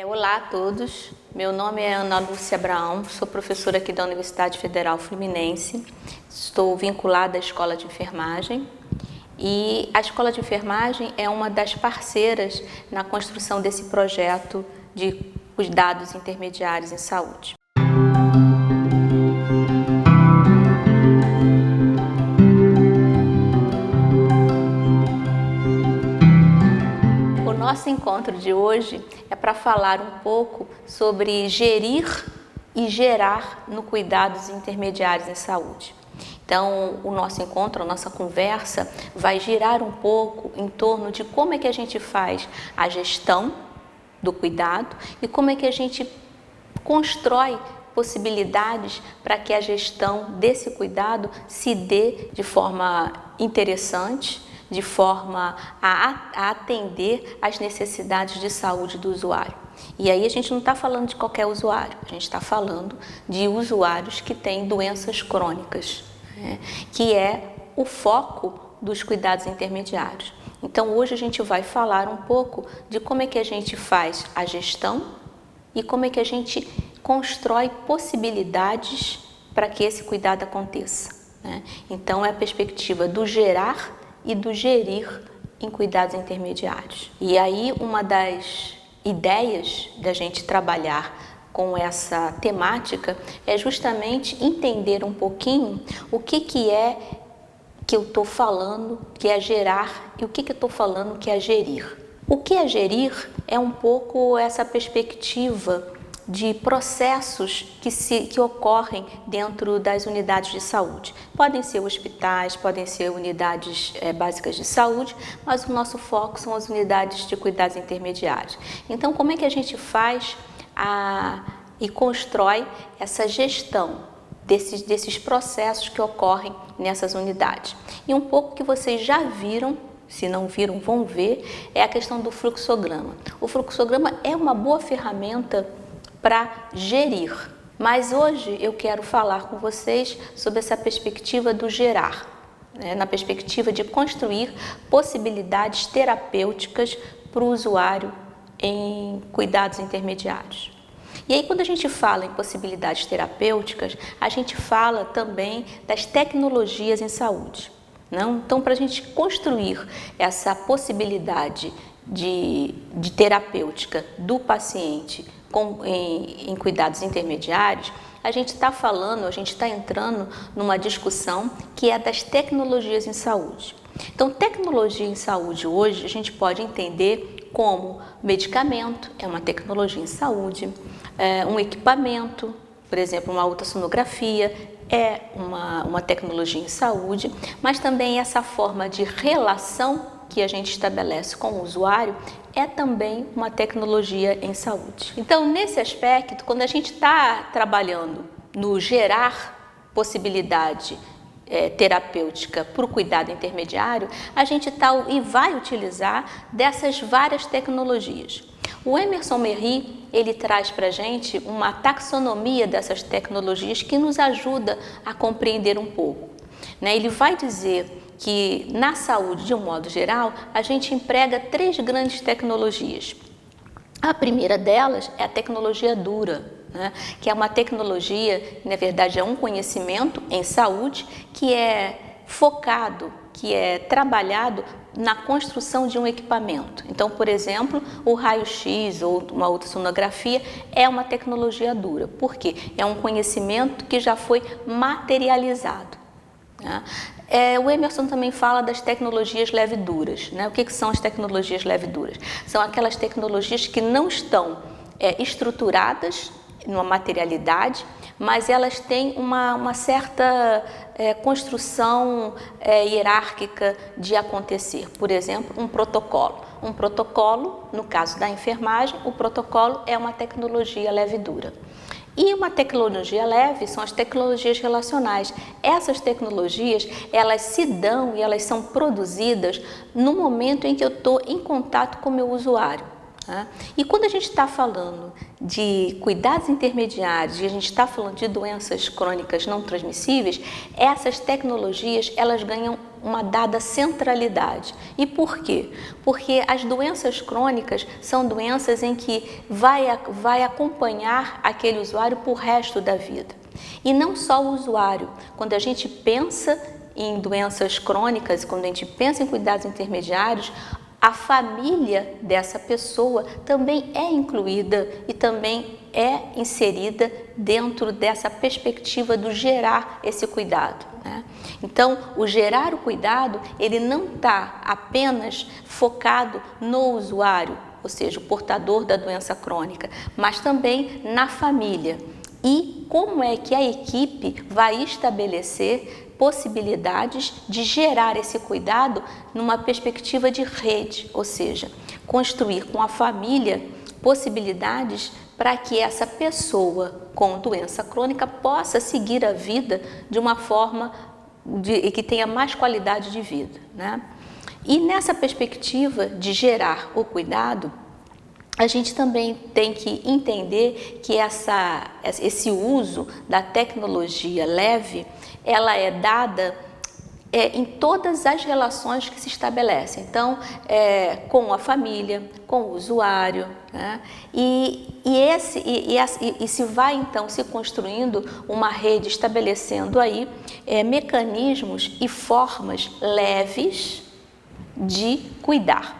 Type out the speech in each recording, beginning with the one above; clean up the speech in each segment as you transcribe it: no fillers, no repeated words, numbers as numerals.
Olá a todos, meu nome é Ana Lúcia Abraão, sou professora aqui da Universidade Federal Fluminense, estou vinculada à Escola de Enfermagem e a Escola de Enfermagem é uma das parceiras na construção desse projeto de cuidados intermediários em saúde. O nosso encontro de hoje é para falar um pouco sobre gerir e gerar no cuidados intermediários em saúde. Então, o nosso encontro, a nossa conversa vai girar um pouco em torno de como é que a gente faz a gestão do cuidado e como é que a gente constrói possibilidades para que a gestão desse cuidado se dê de forma interessante, de forma a atender às necessidades de saúde do usuário. E aí a gente não está falando de qualquer usuário, a gente está falando de usuários que têm doenças crônicas, né? Que é o foco dos cuidados intermediários. Então hoje a gente vai falar um pouco de como é que a gente faz a gestão e como é que a gente constrói possibilidades para que esse cuidado aconteça, né? Então é a perspectiva do gerar e do gerir em cuidados intermediários. E aí uma das ideias da gente trabalhar com essa temática é justamente entender um pouquinho o que é que eu estou falando que é gerar e o que eu estou falando que é gerir. O que é gerir é um pouco essa perspectiva de processos que ocorrem dentro das unidades de saúde. Podem ser hospitais, podem ser unidades básicas de saúde, mas o nosso foco são as unidades de cuidados intermediários. Então, como é que a gente faz e constrói essa gestão desses processos que ocorrem nessas unidades? E um pouco que vocês já viram, se não viram, vão ver, é a questão do fluxograma. O fluxograma é uma boa ferramenta para gerir, mas hoje eu quero falar com vocês sobre essa perspectiva do gerar, né? Na perspectiva de construir possibilidades terapêuticas para o usuário em cuidados intermediários. E aí, quando a gente fala em possibilidades terapêuticas, a gente fala também das tecnologias em saúde, não? Então, para a gente construir essa possibilidade de terapêutica do paciente em cuidados intermediários, a gente está entrando numa discussão que é das tecnologias em saúde. Então, tecnologia em saúde hoje a gente pode entender como medicamento, é uma tecnologia em saúde, um equipamento, por exemplo, uma ultrassonografia, é uma tecnologia em saúde, mas também essa forma de relação que a gente estabelece com o usuário é também uma tecnologia em saúde. Então, nesse aspecto, quando a gente está trabalhando no gerar possibilidade terapêutica para o cuidado intermediário, a gente vai utilizar dessas várias tecnologias. O Emerson Merri, ele traz para a gente uma taxonomia dessas tecnologias que nos ajuda a compreender um pouco, né? Ele vai dizer que na saúde, de um modo geral, a gente emprega 3 grandes tecnologias. A primeira delas é a tecnologia dura, né? Que é uma tecnologia, na verdade é um conhecimento em saúde que é focado, que é trabalhado na construção de um equipamento. Então, por exemplo, o raio-x ou uma ultrassonografia é uma tecnologia dura. Por quê? É um conhecimento que já foi materializado, né? O Emerson também fala das tecnologias leve-duras, né? O que são as tecnologias leve-duras? São aquelas tecnologias que não estão estruturadas numa materialidade, mas elas têm uma certa construção hierárquica de acontecer. Por exemplo, um protocolo. Um protocolo, no caso da enfermagem, o protocolo é uma tecnologia leve-dura. E uma tecnologia leve são as tecnologias relacionais. Essas tecnologias, elas se dão e elas são produzidas no momento em que eu estou em contato com o meu usuário, né? E quando a gente está falando de cuidados intermediários e a gente está falando de doenças crônicas não transmissíveis, essas tecnologias, elas ganham uma dada centralidade. E por quê? Porque as doenças crônicas são doenças em que vai acompanhar aquele usuário por resto da vida. E não só o usuário. Quando a gente pensa em doenças crônicas, quando a gente pensa em cuidados intermediários, a família dessa pessoa também é incluída e também é inserida dentro dessa perspectiva do gerar esse cuidado, né? Então, o gerar o cuidado, ele não está apenas focado no usuário, ou seja, o portador da doença crônica, mas também na família. E como é que a equipe vai estabelecer possibilidades de gerar esse cuidado numa perspectiva de rede, ou seja, construir com a família possibilidades para que essa pessoa com doença crônica possa seguir a vida de uma forma que tenha mais qualidade de vida, né? E nessa perspectiva de gerar o cuidado, a gente também tem que entender que esse uso da tecnologia leve, ela é dada em todas as relações que se estabelecem. Então, com a família, com o usuário, né? E se vai então se construindo uma rede, estabelecendo aí mecanismos e formas leves de cuidar.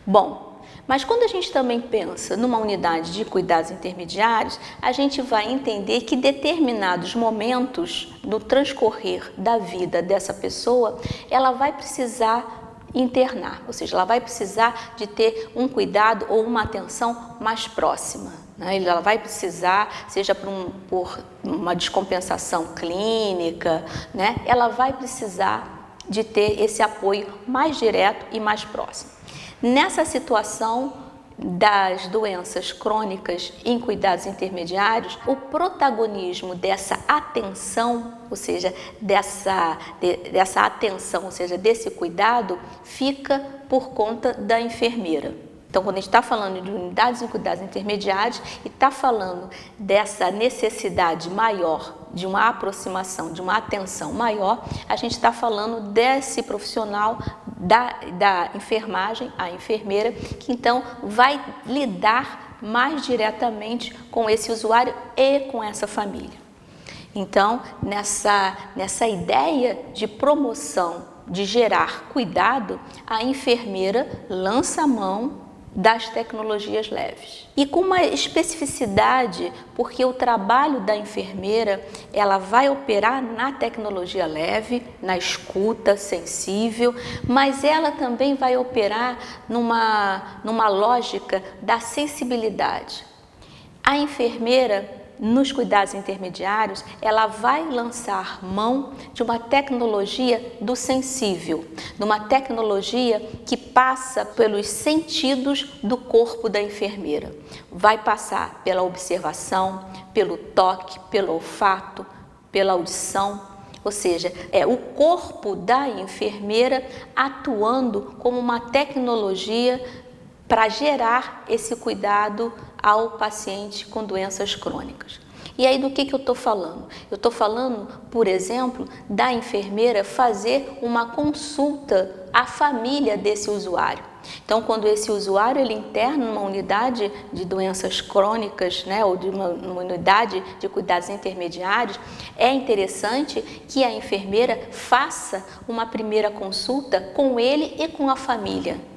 Bom, mas quando a gente também pensa numa unidade de cuidados intermediários, a gente vai entender que determinados momentos no transcorrer da vida dessa pessoa, ela vai precisar internar, ou seja, ela vai precisar de ter um cuidado ou uma atenção mais próxima, né? Ela vai precisar, seja por uma descompensação clínica, né? Ela vai precisar de ter esse apoio mais direto e mais próximo. Nessa situação das doenças crônicas em cuidados intermediários, o protagonismo dessa atenção, ou seja, dessa atenção, ou seja, desse cuidado, fica por conta da enfermeira. Então, quando a gente está falando de unidades em cuidados intermediários e está falando dessa necessidade maior, de uma aproximação, de uma atenção maior, a gente está falando desse profissional da enfermagem, a enfermeira, que então vai lidar mais diretamente com esse usuário e com essa família. Então, nessa ideia de promoção, de gerar cuidado, a enfermeira lança a mão das tecnologias leves. E com uma especificidade, porque o trabalho da enfermeira, ela vai operar na tecnologia leve, na escuta sensível, mas ela também vai operar numa lógica da sensibilidade. A enfermeira, nos cuidados intermediários, ela vai lançar mão de uma tecnologia do sensível, de uma tecnologia que passa pelos sentidos do corpo da enfermeira. Vai passar pela observação, pelo toque, pelo olfato, pela audição, ou seja, é o corpo da enfermeira atuando como uma tecnologia para gerar esse cuidado ao paciente com doenças crônicas. E aí do que eu estou falando? Eu estou falando, por exemplo, da enfermeira fazer uma consulta à família desse usuário. Então, quando esse usuário ele interna numa unidade de doenças crônicas, né, ou de uma unidade de cuidados intermediários, é interessante que a enfermeira faça uma primeira consulta com ele e com a família.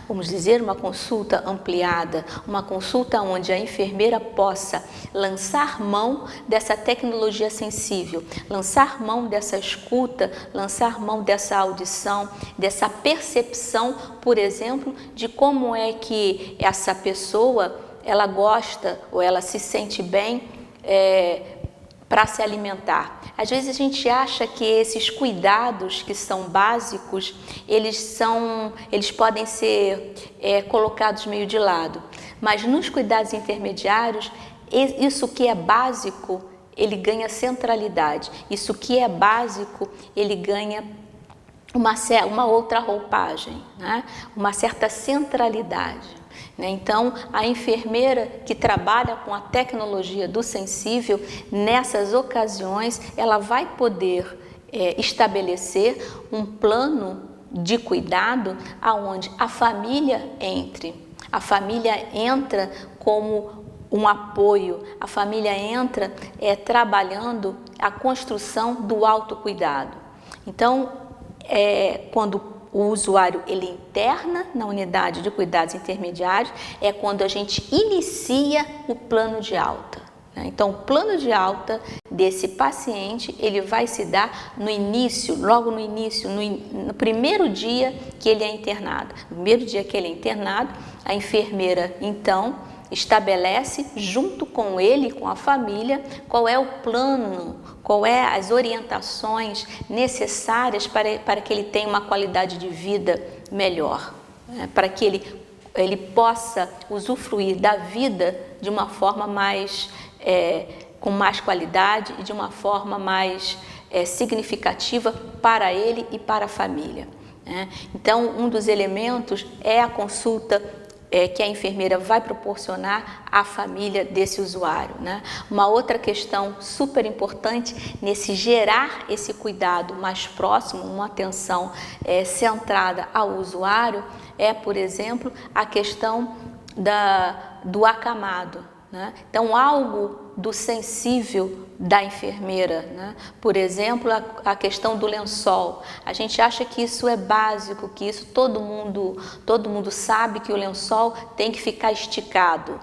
Vamos dizer, uma consulta ampliada, uma consulta onde a enfermeira possa lançar mão dessa tecnologia sensível, lançar mão dessa escuta, lançar mão dessa audição, dessa percepção, por exemplo, de como é que essa pessoa ela gosta ou ela se sente bem para se alimentar. Às vezes a gente acha que esses cuidados que são básicos, eles podem ser colocados meio de lado. Mas nos cuidados intermediários, isso que é básico, ele ganha centralidade. Isso que é básico, ele ganha uma outra roupagem, né? Uma certa centralidade. Então, a enfermeira que trabalha com a tecnologia do sensível, nessas ocasiões, ela vai poder estabelecer um plano de cuidado aonde a família entre. A família entra como um apoio, a família entra trabalhando a construção do autocuidado. Então, quando o usuário ele interna na unidade de cuidados intermediários, é quando a gente inicia o plano de alta. Então, o plano de alta desse paciente, ele vai se dar no início, logo no início, no primeiro dia que ele é internado. No primeiro dia que ele é internado, a enfermeira, então, estabelece junto com ele, com a família, qual é o plano, qual é as orientações necessárias para que ele tenha uma qualidade de vida melhor, para que ele possa usufruir da vida de uma forma mais com mais qualidade e de uma forma mais significativa para ele e para a família. Então, um dos elementos é a consulta que a enfermeira vai proporcionar à família desse usuário. Uma outra questão super importante nesse gerar esse cuidado mais próximo, uma atenção centrada ao usuário, por exemplo, a questão do acamado. Então, algo do sensível da enfermeira, por exemplo, a questão do lençol. A gente acha que isso é básico, que isso todo mundo sabe que o lençol tem que ficar esticado,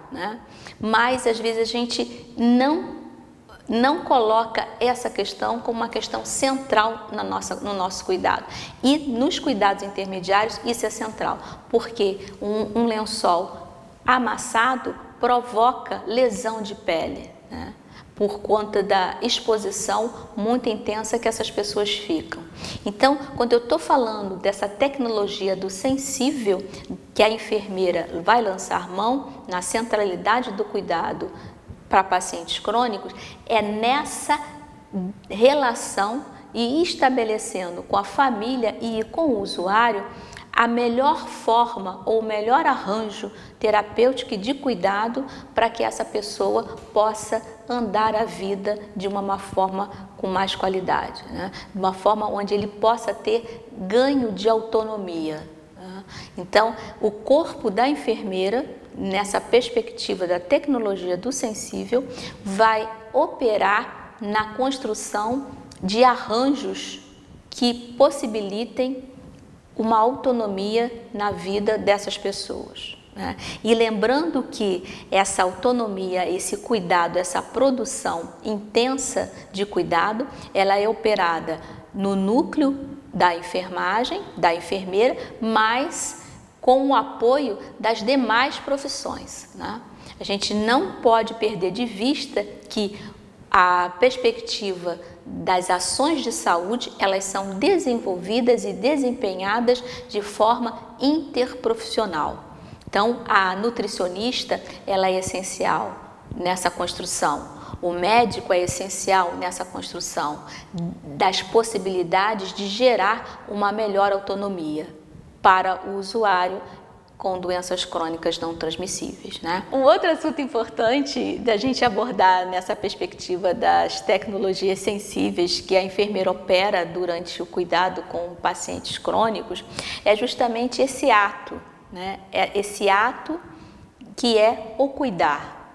mas às vezes a gente não coloca essa questão como uma questão central no nosso cuidado. E nos cuidados intermediários isso é central, porque um lençol amassado provoca lesão de pele, por conta da exposição muito intensa que essas pessoas ficam. Então, quando eu estou falando dessa tecnologia do sensível, que a enfermeira vai lançar mão na centralidade do cuidado para pacientes crônicos, é nessa relação e estabelecendo com a família e com o usuário a melhor forma ou o melhor arranjo terapêutico e de cuidado para que essa pessoa possa andar a vida de uma forma com mais qualidade, de uma forma onde ele possa ter ganho de autonomia. Então, o corpo da enfermeira, nessa perspectiva da tecnologia do sensível, vai operar na construção de arranjos que possibilitem uma autonomia na vida dessas pessoas. E lembrando que essa autonomia, esse cuidado, essa produção intensa de cuidado, ela é operada no núcleo da enfermagem, da enfermeira, mas com o apoio das demais profissões. A gente não pode perder de vista que a perspectiva das ações de saúde, elas são desenvolvidas e desempenhadas de forma interprofissional. Então, a nutricionista, ela é essencial nessa construção. O médico é essencial nessa construção das possibilidades de gerar uma melhor autonomia para o usuário com doenças crônicas não transmissíveis. Um outro assunto importante da gente abordar nessa perspectiva das tecnologias sensíveis que a enfermeira opera durante o cuidado com pacientes crônicos é justamente esse ato, esse ato que é o cuidar,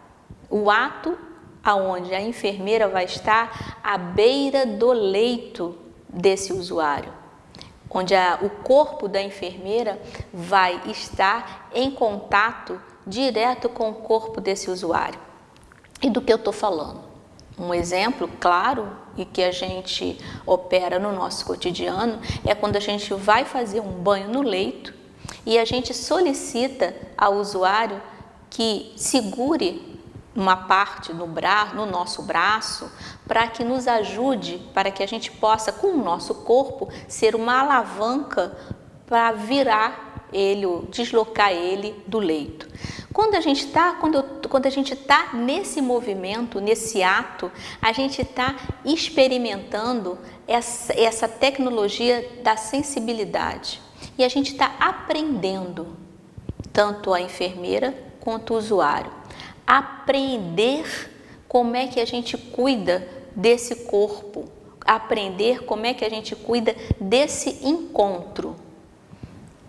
o ato aonde a enfermeira vai estar à beira do leito desse usuário, onde o corpo da enfermeira vai estar em contato direto com o corpo desse usuário. E do que eu estou falando? Um exemplo claro e que a gente opera no nosso cotidiano é quando a gente vai fazer um banho no leito e a gente solicita ao usuário que segure uma parte no nosso braço, para que nos ajude, para que a gente possa, com o nosso corpo, ser uma alavanca para virar ele, ou deslocar ele do leito. Quando a gente está nesse movimento, nesse ato, a gente está experimentando essa tecnologia da sensibilidade. E a gente está aprendendo, tanto a enfermeira quanto o usuário, aprender como é que a gente cuida desse corpo, aprender como é que a gente cuida desse encontro.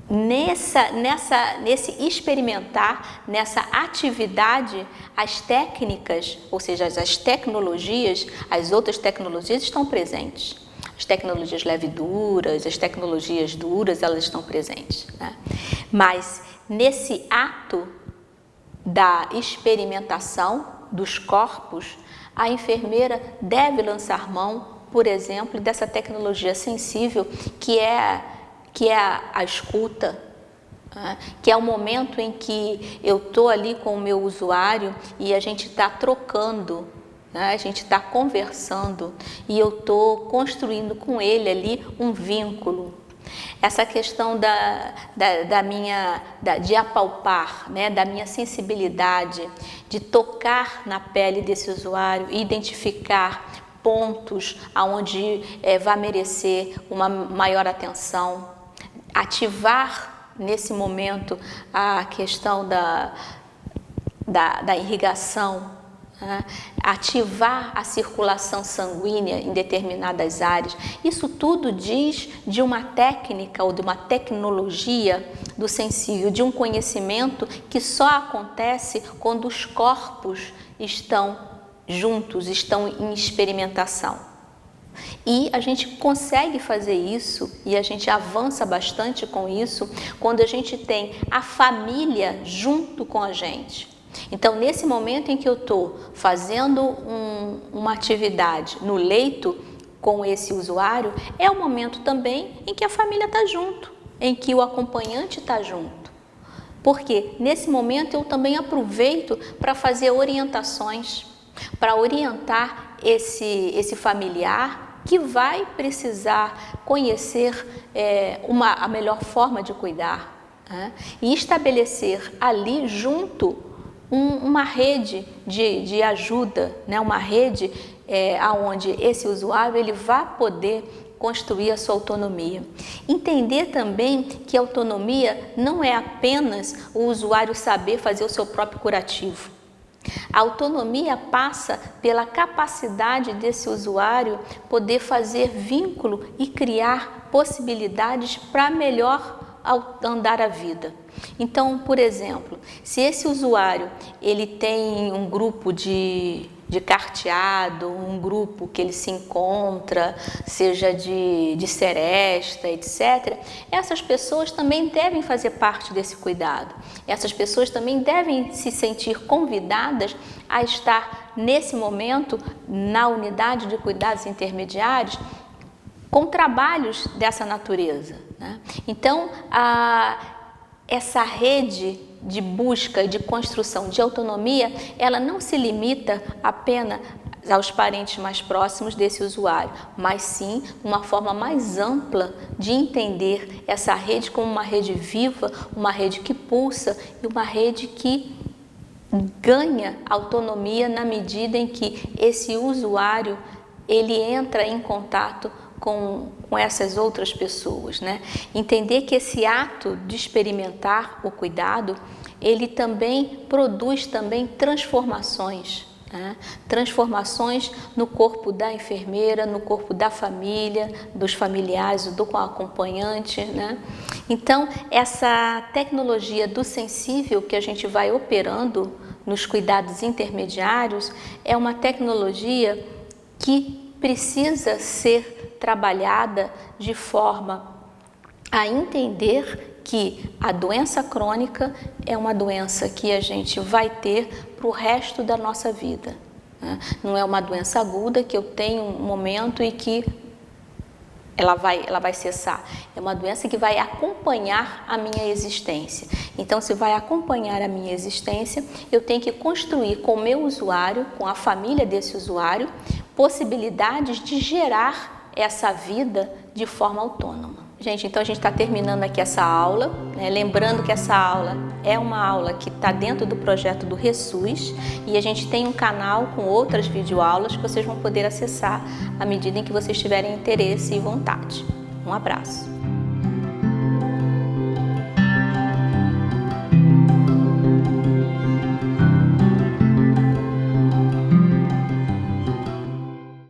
Nesse experimentar, nessa atividade, as técnicas, ou seja, as tecnologias, as outras tecnologias estão presentes. As tecnologias leves-duras, as tecnologias duras, elas estão presentes, né? Mas nesse ato da experimentação dos corpos, a enfermeira deve lançar mão, por exemplo, dessa tecnologia sensível que é a escuta, né? Que é o momento em que eu estou ali com o meu usuário e a gente está trocando, né? A gente está conversando e eu estou construindo com ele ali um vínculo. Essa questão de apalpar, né? Da minha sensibilidade, de tocar na pele desse usuário e identificar pontos aonde vai merecer uma maior atenção, ativar nesse momento a questão da irrigação, né? Ativar a circulação sanguínea em determinadas áreas. Isso tudo diz de uma técnica ou de uma tecnologia do sensível, de um conhecimento que só acontece quando os corpos estão juntos, estão em experimentação. E a gente consegue fazer isso e a gente avança bastante com isso quando a gente tem a família junto com a gente. Então, nesse momento em que eu estou fazendo uma atividade no leito com esse usuário, é o momento também em que a família está junto, em que o acompanhante está junto. Porque nesse momento eu também aproveito para fazer orientações, para orientar esse familiar que vai precisar conhecer a melhor forma de cuidar, né? E estabelecer ali junto uma rede de ajuda, né? Uma rede onde esse usuário ele vai poder construir a sua autonomia. Entender também que a autonomia não é apenas o usuário saber fazer o seu próprio curativo. A autonomia passa pela capacidade desse usuário poder fazer vínculo e criar possibilidades para melhor andar a vida. Então, por exemplo, se esse usuário ele tem um grupo de carteado, um grupo que ele se encontra, seja de seresta, etc., essas pessoas também devem fazer parte desse cuidado. Essas pessoas também devem se sentir convidadas a estar nesse momento na unidade de cuidados intermediários com trabalhos dessa natureza, né? Então, essa rede de busca e de construção de autonomia, ela não se limita apenas aos parentes mais próximos desse usuário, mas sim uma forma mais ampla de entender essa rede como uma rede viva, uma rede que pulsa e uma rede que ganha autonomia na medida em que esse usuário ele entra em contato com essas outras pessoas, né? Entender que esse ato de experimentar o cuidado, ele também produz transformações, né? Transformações no corpo da enfermeira, no corpo da família, dos familiares, do acompanhante, né? Então, essa tecnologia do sensível que a gente vai operando nos cuidados intermediários é uma tecnologia que precisa ser trabalhada de forma a entender que a doença crônica é uma doença que a gente vai ter para o resto da nossa vida, né? Não é uma doença aguda que eu tenho um momento e que ela vai cessar. É uma doença que vai acompanhar a minha existência. Então, se vai acompanhar a minha existência, eu tenho que construir com o meu usuário, com a família desse usuário, possibilidades de gerar essa vida de forma autônoma. Gente, então a gente está terminando aqui essa aula, né? Lembrando que essa aula é uma aula que está dentro do projeto do RESUS e a gente tem um canal com outras videoaulas que vocês vão poder acessar à medida em que vocês tiverem interesse e vontade. Um abraço!